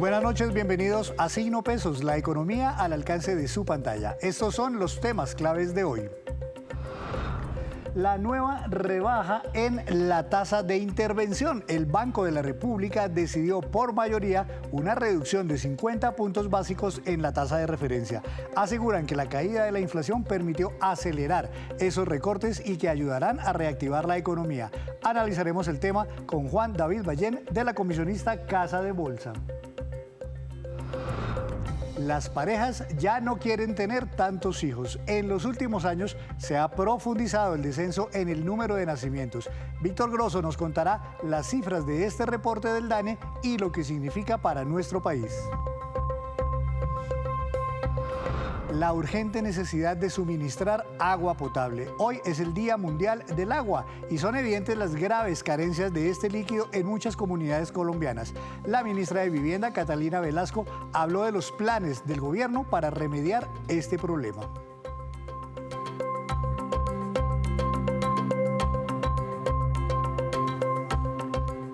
buenas noches, bienvenidos a Signo Pesos, la economía al alcance de su pantalla. Estos son los temas claves de hoy. La nueva rebaja en la tasa de intervención. El Banco de la República decidió por mayoría una reducción de 50 puntos básicos en la tasa de referencia. Aseguran que la caída de la inflación permitió acelerar esos recortes y que ayudarán a reactivar la economía. Analizaremos el tema con Juan David Ballén de la comisionista Casa de Bolsa. Las parejas ya no quieren tener tantos hijos. En los últimos años se ha profundizado el descenso en el número de nacimientos. Víctor Grosso nos contará las cifras de este reporte del DANE y lo que significa para nuestro país. La urgente necesidad de suministrar agua potable. Hoy es el Día Mundial del Agua y son evidentes las graves carencias de este líquido en muchas comunidades colombianas. La ministra de Vivienda, Catalina Velasco, habló de los planes del gobierno para remediar este problema.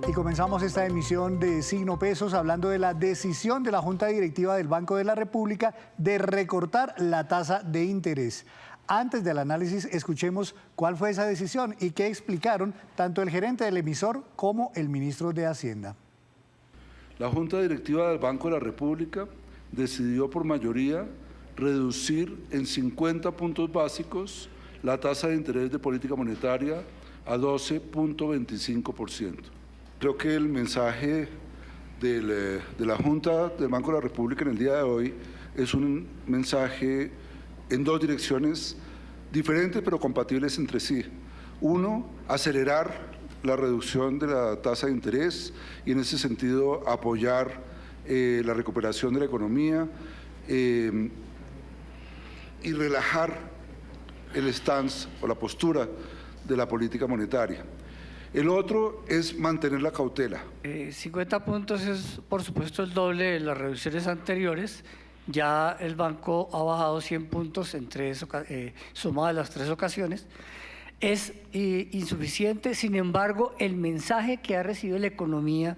Y comenzamos esta emisión de Signo Pesos hablando de la decisión de la Junta Directiva del Banco de la República de recortar la tasa de interés. Antes del análisis, escuchemos cuál fue esa decisión y qué explicaron tanto el gerente del emisor como el ministro de Hacienda. La Junta Directiva del Banco de la República decidió por mayoría reducir en 50 puntos básicos la tasa de interés de política monetaria a 12.25%. Creo que el mensaje de la Junta del Banco de la República en el día de hoy es un mensaje en dos direcciones diferentes pero compatibles entre sí. Uno, acelerar la reducción de la tasa de interés y en ese sentido apoyar la recuperación de la economía y relajar el stance o la postura de la política monetaria. El otro es mantener la cautela. 50 puntos es, por supuesto, el doble de las reducciones anteriores. Ya el banco ha bajado 100 puntos en sumado las tres ocasiones. Es insuficiente, sin embargo, el mensaje que ha recibido la economía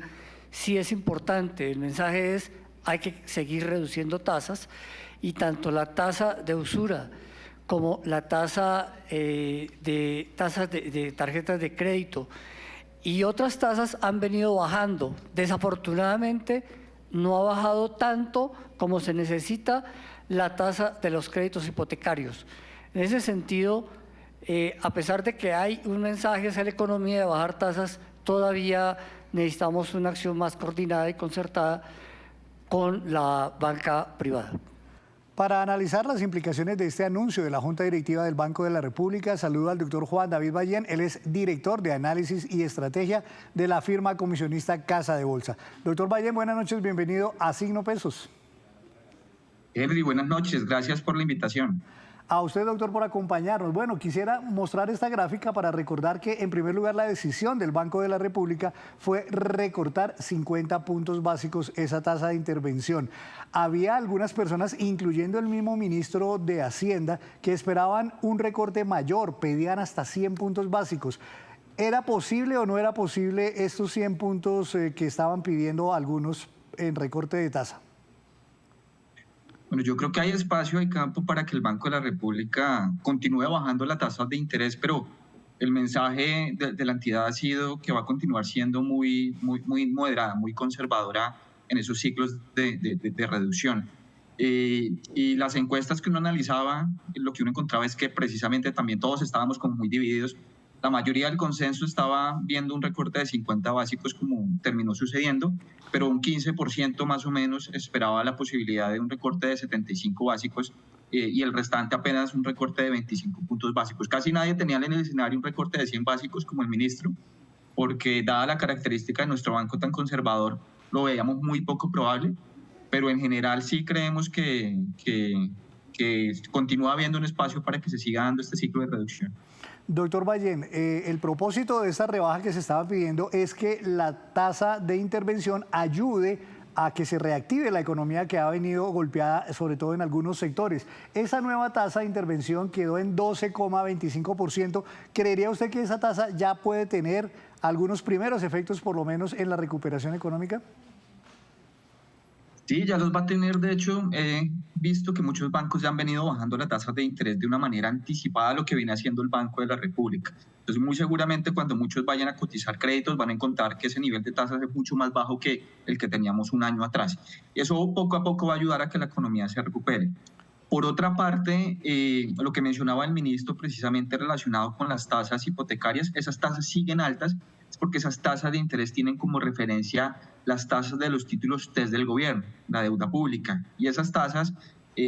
sí es importante. El mensaje es: hay que seguir reduciendo tasas, y tanto la tasa de usura como la tasa de tarjetas de crédito y otras tasas han venido bajando. Desafortunadamente no ha bajado tanto como se necesita la tasa de los créditos hipotecarios. En ese sentido, a pesar de que hay un mensaje hacia la economía de bajar tasas, todavía necesitamos una acción más coordinada y concertada con la banca privada. Para analizar las implicaciones de este anuncio de la Junta Directiva del Banco de la República, saludo al doctor Juan David Ballén. Él es director de análisis y estrategia de la firma comisionista Casa de Bolsa. Doctor Ballén, buenas noches, bienvenido a Signo Pesos. Henry, buenas noches, gracias por la invitación. A usted, doctor, por acompañarnos. Bueno, quisiera mostrar esta gráfica para recordar que, en primer lugar, la decisión del Banco de la República fue recortar 50 puntos básicos esa tasa de intervención. Había algunas personas, incluyendo el mismo ministro de Hacienda, que esperaban un recorte mayor, pedían hasta 100 puntos básicos. ¿Era posible o no era posible estos 100 puntos que estaban pidiendo algunos en recorte de tasa? Bueno, yo creo que hay espacio, hay campo para que el Banco de la República continúe bajando la tasa de interés, pero el mensaje de la entidad ha sido que va a continuar siendo muy moderada, muy conservadora en esos ciclos de reducción. Y las encuestas que uno analizaba, lo que uno encontraba es que precisamente también todos estábamos como muy divididos. La mayoría del consenso estaba viendo un recorte de 50 básicos como terminó sucediendo, pero un 15% más o menos esperaba la posibilidad de un recorte de 75 básicos y el restante apenas un recorte de 25 puntos básicos. Casi nadie tenía en el escenario un recorte de 100 básicos como el ministro, porque dada la característica de nuestro banco tan conservador, lo veíamos muy poco probable, pero en general sí creemos que continúa habiendo un espacio para que se siga dando este ciclo de reducción. Doctor Ballén, el propósito de esta rebaja que se estaba pidiendo es que la tasa de intervención ayude a que se reactive la economía que ha venido golpeada, sobre todo en algunos sectores. Esa nueva tasa de intervención quedó en 12,25%. ¿Creería usted que esa tasa ya puede tener algunos primeros efectos, por lo menos en la recuperación económica? Sí, ya los va a tener. De hecho, he visto que muchos bancos ya han venido bajando las tasas de interés de una manera anticipada a lo que viene haciendo el Banco de la República. Entonces, muy seguramente cuando muchos vayan a cotizar créditos van a encontrar que ese nivel de tasas es mucho más bajo que el que teníamos un año atrás. Y eso poco a poco va a ayudar a que la economía se recupere. Por otra parte, lo que mencionaba el ministro precisamente relacionado con las tasas hipotecarias, esas tasas siguen altas, es porque esas tasas de interés tienen como referencia las tasas de los títulos TES del gobierno, la deuda pública. Y esas tasas,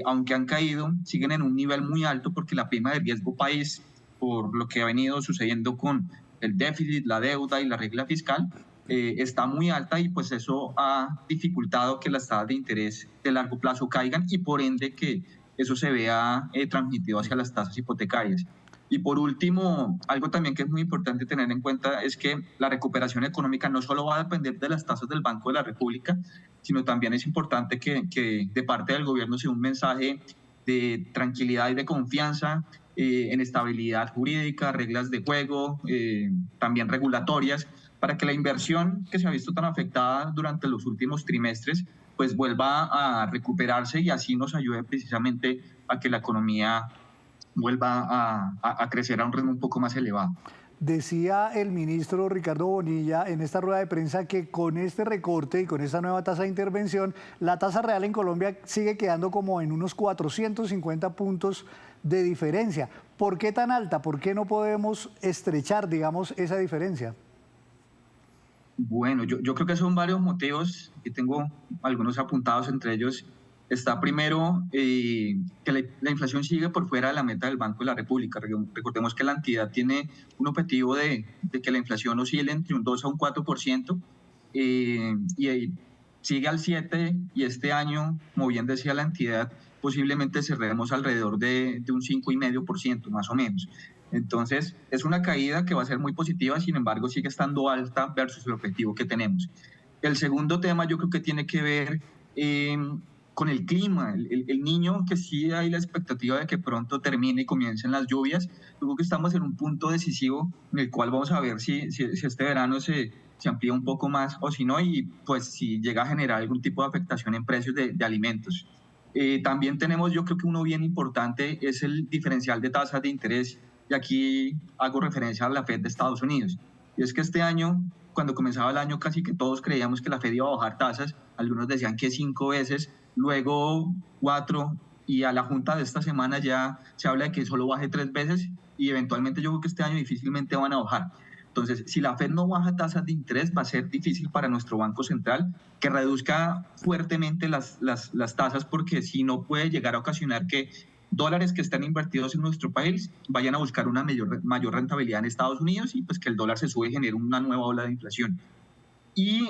aunque han caído, siguen en un nivel muy alto porque la prima de riesgo país, por lo que ha venido sucediendo con el déficit, la deuda y la regla fiscal, está muy alta y pues eso ha dificultado que las tasas de interés de largo plazo caigan y por ende que eso se vea transmitido hacia las tasas hipotecarias. Y por último, algo también que es muy importante tener en cuenta es que la recuperación económica no solo va a depender de las tasas del Banco de la República, sino también es importante que de parte del gobierno sea un mensaje de tranquilidad y de confianza en estabilidad jurídica, reglas de juego, también regulatorias, para que la inversión que se ha visto tan afectada durante los últimos trimestres pues vuelva a recuperarse y así nos ayude precisamente a que la economía vuelva a crecer a un ritmo un poco más elevado. Decía el ministro Ricardo Bonilla en esta rueda de prensa que con este recorte y con esta nueva tasa de intervención, la tasa real en Colombia sigue quedando como en unos 450 puntos de diferencia. ¿Por qué tan alta? ¿Por qué no podemos estrechar, digamos, esa diferencia? Bueno, yo creo que son varios motivos, y tengo algunos apuntados, entre ellos está primero que la inflación sigue por fuera de la meta del Banco de la República. Recordemos que la entidad tiene un objetivo de que la inflación oscile entre un 2 a un 4%, y sigue al 7%, y este año, como bien decía la entidad, posiblemente cerremos alrededor de un 5,5% más o menos. Entonces, es una caída que va a ser muy positiva, sin embargo, sigue estando alta versus el objetivo que tenemos. El segundo tema yo creo que tiene que ver con el clima. El Niño, que sí hay la expectativa de que pronto termine y comiencen las lluvias. Yo creo que estamos en un punto decisivo en el cual vamos a ver si este verano se amplía un poco más o si no, y pues si llega a generar algún tipo de afectación en precios de alimentos. También tenemos, yo creo que uno bien importante es el diferencial de tasas de interés, y aquí hago referencia a la Fed de Estados Unidos. Y es que este año, cuando comenzaba el año, casi que todos creíamos que la Fed iba a bajar tasas, algunos decían que 5 veces, luego 4, y a la junta de esta semana ya se habla de que solo baje 3 veces, y eventualmente yo creo que este año difícilmente van a bajar. Entonces, si la Fed no baja tasas de interés, va a ser difícil para nuestro Banco Central que reduzca fuertemente las tasas, porque si no puede llegar a ocasionar que dólares que están invertidos en nuestro país vayan a buscar una mayor rentabilidad en Estados Unidos, y pues que el dólar se sube y genere una nueva ola de inflación. Y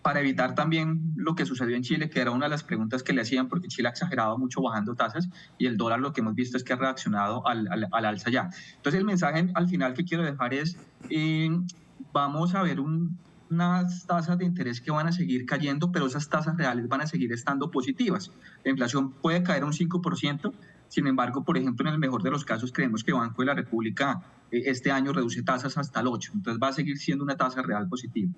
para evitar también lo que sucedió en Chile, que era una de las preguntas que le hacían, porque Chile ha exagerado mucho bajando tasas y el dólar lo que hemos visto es que ha reaccionado al alza ya. Entonces el mensaje al final que quiero dejar es, vamos a ver unas tasas de interés que van a seguir cayendo, pero esas tasas reales van a seguir estando positivas. La inflación puede caer un 5%, sin embargo, por ejemplo, en el mejor de los casos creemos que Banco de la República este año reduce tasas hasta el 8%, entonces va a seguir siendo una tasa real positiva.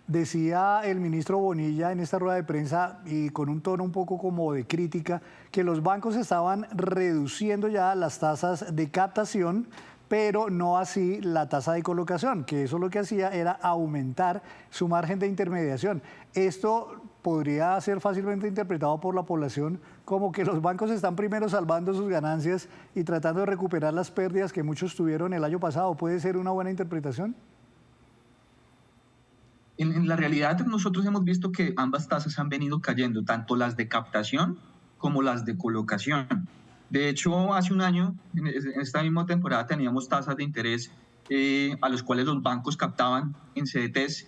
Decía el ministro Bonilla en esta rueda de prensa, y con un tono un poco como de crítica, que los bancos estaban reduciendo ya las tasas de captación, pero no así la tasa de colocación, que eso lo que hacía era aumentar su margen de intermediación. Esto podría ser fácilmente interpretado por la población como que los bancos están primero salvando sus ganancias y tratando de recuperar las pérdidas que muchos tuvieron el año pasado. ¿Puede ser una buena interpretación? En la realidad, nosotros hemos visto que ambas tasas han venido cayendo, tanto las de captación como las de colocación. De hecho, hace un año, en esta misma temporada, teníamos tasas de interés a los cuales los bancos captaban en CDTs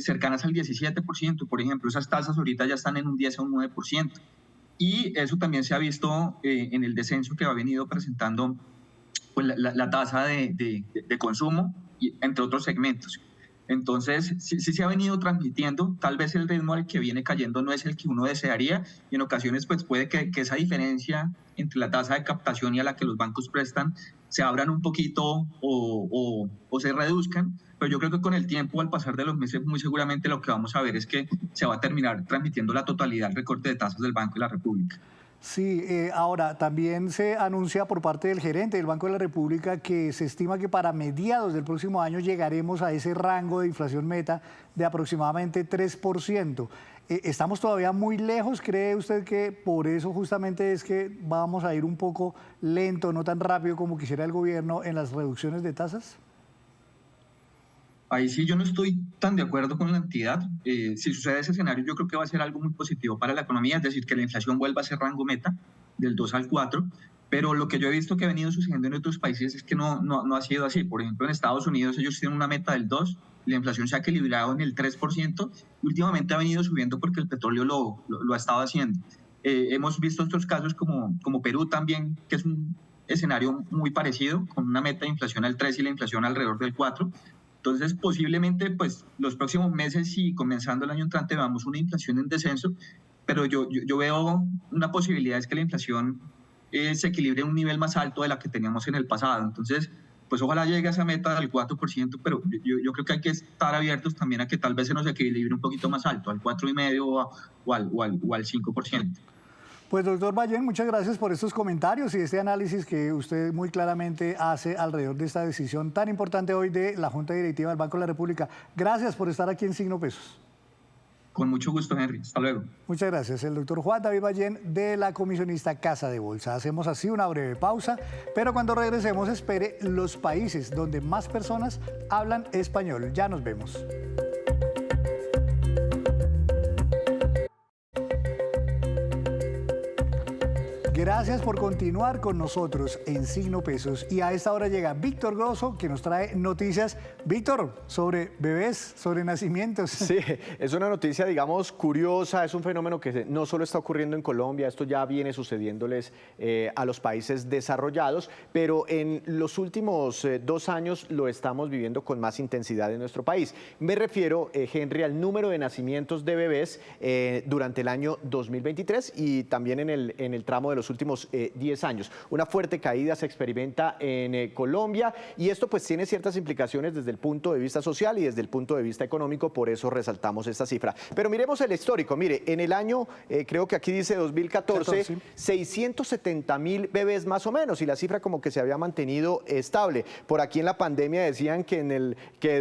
cercanas al 17%, por ejemplo. Esas tasas ahorita ya están en un 10 o un 9%. Y eso también se ha visto en el descenso que ha venido presentando pues, la tasa de consumo, entre otros segmentos. Entonces, sí se ha venido transmitiendo, tal vez el ritmo al que viene cayendo no es el que uno desearía, y en ocasiones pues puede que esa diferencia entre la tasa de captación y a la que los bancos prestan se abran un poquito o se reduzcan, pero yo creo que con el tiempo, al pasar de los meses, muy seguramente lo que vamos a ver es que se va a terminar transmitiendo la totalidad del recorte de tasas del Banco de la República. Sí, ahora también se anuncia por parte del gerente del Banco de la República que se estima que para mediados del próximo año llegaremos a ese rango de inflación meta de aproximadamente 3%. ¿Estamos todavía muy lejos? ¿Cree usted que por eso justamente es que vamos a ir un poco lento, no tan rápido como quisiera el gobierno en las reducciones de tasas? Ahí sí yo no estoy tan de acuerdo con la entidad. Si sucede ese escenario, yo creo que va a ser algo muy positivo para la economía, es decir, que la inflación vuelva a ser rango meta del 2 al 4, pero lo que yo he visto que ha venido sucediendo en otros países es que no ha sido así. Por ejemplo, en Estados Unidos ellos tienen una meta del 2, la inflación se ha equilibrado en el 3% y últimamente ha venido subiendo porque el petróleo lo ha estado haciendo. Hemos visto otros casos como Perú también, que es un escenario muy parecido, con una meta de inflación al 3 y la inflación alrededor del 4. Entonces, posiblemente, pues, los próximos meses y comenzando el año entrante veamos una inflación en descenso, pero yo veo una posibilidad es que la inflación se equilibre a un nivel más alto de la que teníamos en el pasado. Entonces, pues ojalá llegue a esa meta del 4%, pero yo creo que hay que estar abiertos también a que tal vez se nos equilibre un poquito más alto, al 4,5% o al 5%. Pues doctor Bayén, muchas gracias por estos comentarios y este análisis que usted muy claramente hace alrededor de esta decisión tan importante hoy de la Junta Directiva del Banco de la República. Gracias por estar aquí en Signo Pesos. Con mucho gusto, Henry. Hasta luego. Muchas gracias. El doctor Juan David Bayén de la comisionista Casa de Bolsa. Hacemos así una breve pausa, pero cuando regresemos espere los países donde más personas hablan español. Ya nos vemos. Gracias por continuar con nosotros en Signo Pesos. Y a esta hora llega Víctor Grosso, que nos trae noticias. Víctor, sobre bebés, sobre nacimientos. Sí, es una noticia, digamos, curiosa. Es un fenómeno que no solo está ocurriendo en Colombia, esto ya viene sucediéndoles a los países desarrollados, pero en los últimos 2 años lo estamos viviendo con más intensidad en nuestro país. Me refiero, Henry, al número de nacimientos de bebés durante el año 2023 y también en el tramo de los últimos 10 años. Una fuerte caída se experimenta en Colombia y esto pues tiene ciertas implicaciones desde el punto de vista social y desde el punto de vista económico, por eso resaltamos esta cifra. Pero miremos el histórico, mire, en el año, creo que aquí dice 2014, 670.000 bebés más o menos y la cifra como que se había mantenido estable. Por aquí en la pandemia decían que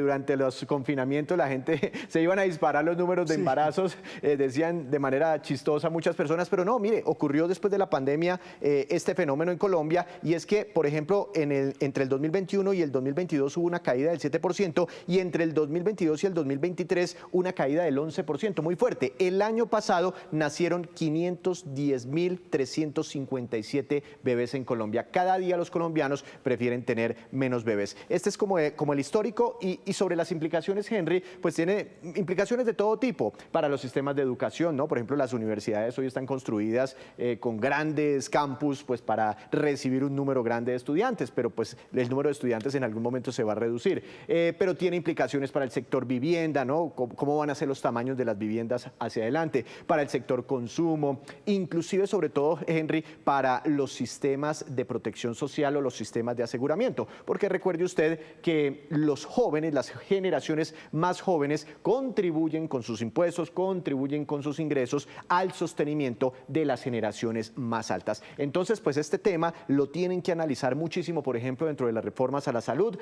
durante los confinamientos la gente se iban a disparar los números de embarazos, decían de manera chistosa muchas personas, pero no, mire, ocurrió después de la pandemia este fenómeno en Colombia y es que, por ejemplo, entre el 2021 y el 2022 hubo una caída del 7% y entre el 2022 y el 2023 una caída del 11%, muy fuerte. El año pasado nacieron 510.357 bebés en Colombia. Cada día los colombianos prefieren tener menos bebés. Este es como el histórico y sobre las implicaciones, Henry, pues tiene implicaciones de todo tipo para los sistemas de educación, ¿no? Por ejemplo, las universidades hoy están construidas con grandes campus pues para recibir un número grande de estudiantes, pero pues el número de estudiantes en algún momento se va a reducir. Pero tiene implicaciones para el sector vivienda, ¿no? ¿Cómo van a ser los tamaños de las viviendas hacia adelante? Para el sector consumo, inclusive sobre todo, Henry, para los sistemas de protección social o los sistemas de aseguramiento, porque recuerde usted que los jóvenes, las generaciones más jóvenes contribuyen con sus impuestos, contribuyen con sus ingresos al sostenimiento de las generaciones más altas. Entonces, pues este tema lo tienen que analizar muchísimo, por ejemplo, dentro de las reformas a la salud,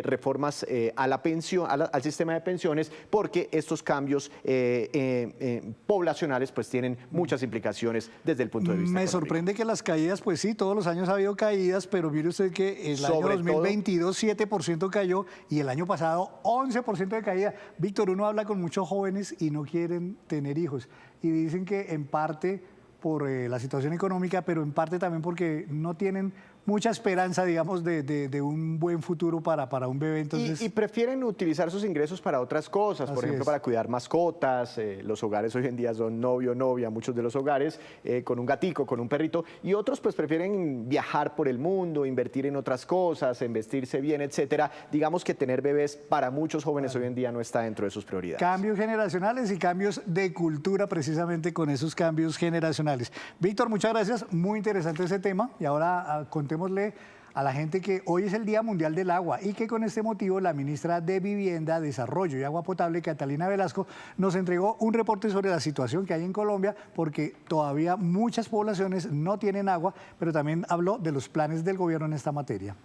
reformas a la pensión, al sistema de pensiones, porque estos cambios poblacionales pues tienen muchas implicaciones desde el punto de vista económico. Sorprende que las caídas, pues sí, todos los años ha habido caídas, pero mire usted que el año 2022 7% cayó y el año pasado 11% de caída. Víctor, uno habla con muchos jóvenes y no quieren tener hijos y dicen que en parte por la situación económica, pero en parte también porque no tienen mucha esperanza, digamos, de un buen futuro para un bebé. Entonces... Y prefieren utilizar sus ingresos para otras cosas, por ejemplo, para cuidar mascotas. Los hogares hoy en día son novio, novia, muchos de los hogares, con un gatico, con un perrito, y otros pues prefieren viajar por el mundo, invertir en otras cosas, en vestirse bien, etcétera. Digamos que tener bebés para muchos jóvenes hoy en día no está dentro de sus prioridades. Cambios generacionales y cambios de cultura precisamente con esos cambios generacionales. Víctor, muchas gracias, muy interesante ese tema y ahora contémosle a la gente que hoy es el Día Mundial del Agua y que con este motivo la ministra de Vivienda, Desarrollo y Agua Potable, Catalina Velasco, nos entregó un reporte sobre la situación que hay en Colombia, porque todavía muchas poblaciones no tienen agua, pero también habló de los planes del gobierno en esta materia.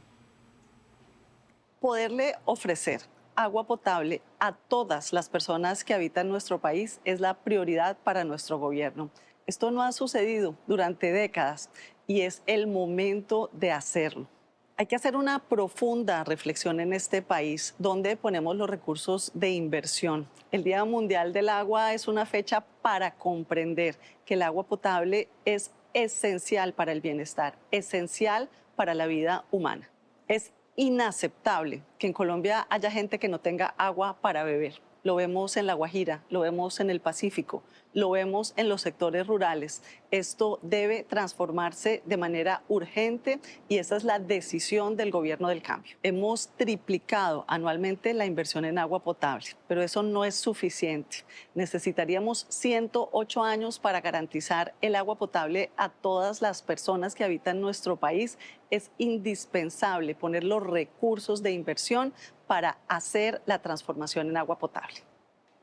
Poderle ofrecer agua potable a todas las personas que habitan nuestro país es la prioridad para nuestro gobierno. Esto no ha sucedido durante décadas y es el momento de hacerlo. Hay que hacer una profunda reflexión en este país donde ponemos los recursos de inversión. El Día Mundial del Agua es una fecha para comprender que el agua potable es esencial para el bienestar, esencial para la vida humana. Es inaceptable que en Colombia haya gente que no tenga agua para beber. Lo vemos en La Guajira, lo vemos en el Pacífico, lo vemos en los sectores rurales. Esto debe transformarse de manera urgente y esa es la decisión del Gobierno del Cambio. Hemos triplicado anualmente la inversión en agua potable, pero eso no es suficiente. Necesitaríamos 108 años para garantizar el agua potable a todas las personas que habitan nuestro país. Es indispensable poner los recursos de inversión para hacer la transformación en agua potable.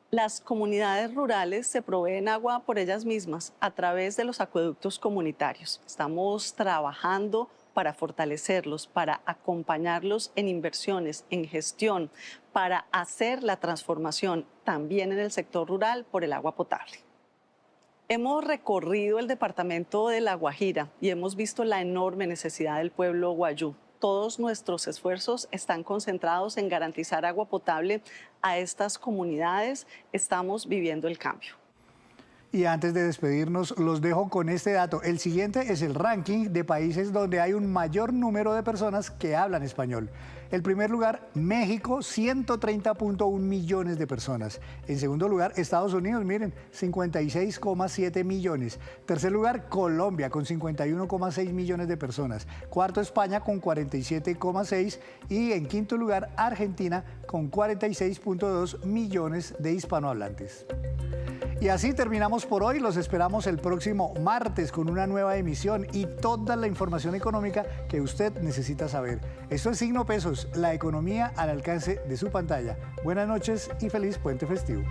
Las comunidades rurales se proveen agua por ellas mismas a través de los acueductos comunitarios. Estamos trabajando para fortalecerlos, para acompañarlos en inversiones, en gestión, para hacer la transformación también en el sector rural por el agua potable. Hemos recorrido el departamento de La Guajira y hemos visto la enorme necesidad del pueblo guayú. Todos nuestros esfuerzos están concentrados en garantizar agua potable a estas comunidades. Estamos viviendo el cambio. Y antes de despedirnos, los dejo con este dato. El siguiente es el ranking de países donde hay un mayor número de personas que hablan español. En primer lugar, México, 130.1 millones de personas. En segundo lugar, Estados Unidos, miren, 56,7 millones. Tercer lugar, Colombia, con 51,6 millones de personas. Cuarto, España, con 47,6. Y en quinto lugar, Argentina, con 46,2 millones de hispanohablantes. Y así terminamos por hoy. Los esperamos el próximo martes con una nueva emisión y toda la información económica que usted necesita saber. Esto es Signo Pesos, la economía al alcance de su pantalla. Buenas noches y feliz puente festivo.